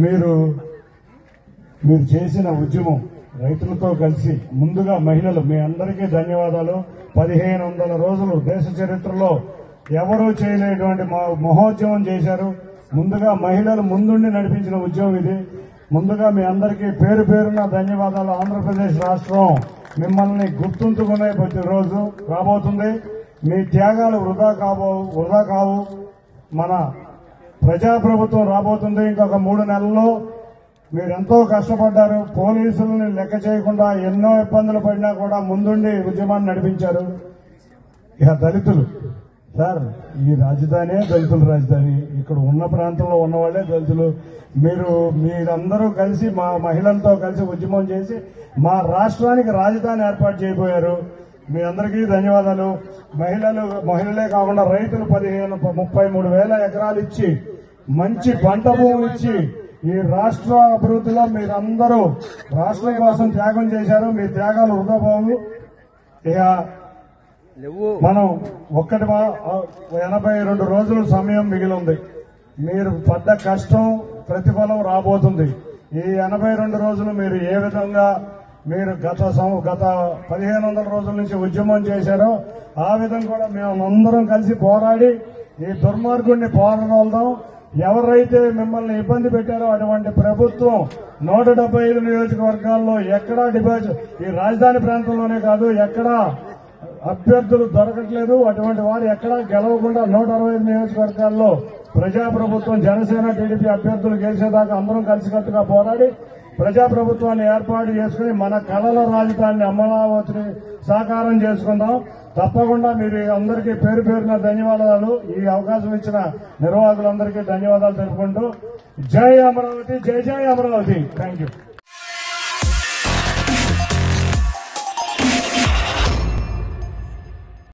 మీరు చేసిన ఉద్యమం రైతులతో కలిసి ముందుగా మహిళలు మీ అందరికీ ధన్యవాదాలు. 1500 రోజులు దేశ చరిత్రలో ఎవరూ చేయలేటువంటి మహోద్యమం చేశారు. ముందుగా మహిళలు ముందుండి నడిపించిన ఉద్యమం ఇది. ముందుగా మీ అందరికీ పేరు పేరున ధన్యవాదాలు. ఆంధ్రప్రదేశ్ రాష్ట్రం మిమ్మల్ని గుర్తుంచుకునే రోజు రాబోతుంది. మీ త్యాగాలు వృధా కావు. మన ప్రజాప్రభుత్వం రాబోతుంది. ఇంకొక 3 నెలల్లో మీరెంతో కష్టపడ్డారు. పోలీసులని లెక్క చేయకుండా ఎన్నో ఇబ్బందులు పడినా కూడా ముందుండి ఉద్యమాన్ని నడిపించారు. ఇక దళితులు సార్, ఈ రాజధానే దళితుల రాజధాని. ఇక్కడ ఉన్న ప్రాంతంలో ఉన్నవాళ్లే దళితులు. మీరందరూ కలిసి మా మహిళలతో కలిసి ఉద్యమం చేసి మా రాష్ట్రానికి రాజధాని ఏర్పాటు చేయబోయారు. మీ అందరికీ ధన్యవాదాలు. మహిళలే కాకుండా రైతులు 33,000 ఎకరాలు ఇచ్చి మంచి పంట భూములు ఇచ్చి ఈ రాష్ట్ర అభివృద్ధిలో మీరందరూ రాష్ట్రం కోసం త్యాగం చేశారు. మీ త్యాగాలు వృధా పోవు. ఇక మనం 82 రోజులు సమయం మిగిలింది. మీరు పడ్డ కష్టం ప్రతిఫలం రాబోతుంది. ఈ 82 రోజులు మీరు ఏ విధంగా మీరు గత 1500 రోజుల నుంచి ఉద్యమం చేశారో ఆ విధంగా కూడా మేము అందరం కలిసి పోరాడి ఈ దుర్మార్గుడిని పోరాడదాం. ఎవరైతే మిమ్మల్ని ఇబ్బంది పెట్టారో అటువంటి ప్రభుత్వం 175 నియోజకవర్గాల్లో ఎక్కడా ఈ రాజధాని ప్రాంతంలోనే కాదు, ఎక్కడా అభ్యర్థులు దొరకట్లేదు. అటువంటి వారు ఎక్కడా గెలవకుండా 165 నియోజకవర్గాల్లో ప్రజాప్రభుత్వం జనసేన టీడీపీ అభ్యర్థులు గెలిచేదాకా అందరం కలిసికట్టుగా పోరాడి ప్రజాప్రభుత్వాన్ని ఏర్పాటు చేసుకుని మన కళల రాజధానిని అమరావతిని సాకారం చేసుకుందాం. తప్పకుండా మీరు అందరికీ పేరు పేరున ధన్యవాదాలు. ఈ అవకాశం ఇచ్చిన నిర్వాహకులందరికీ ధన్యవాదాలు తెలుపుకుంటూ జై అమరావతి, జై జై అమరావతి. Thank you.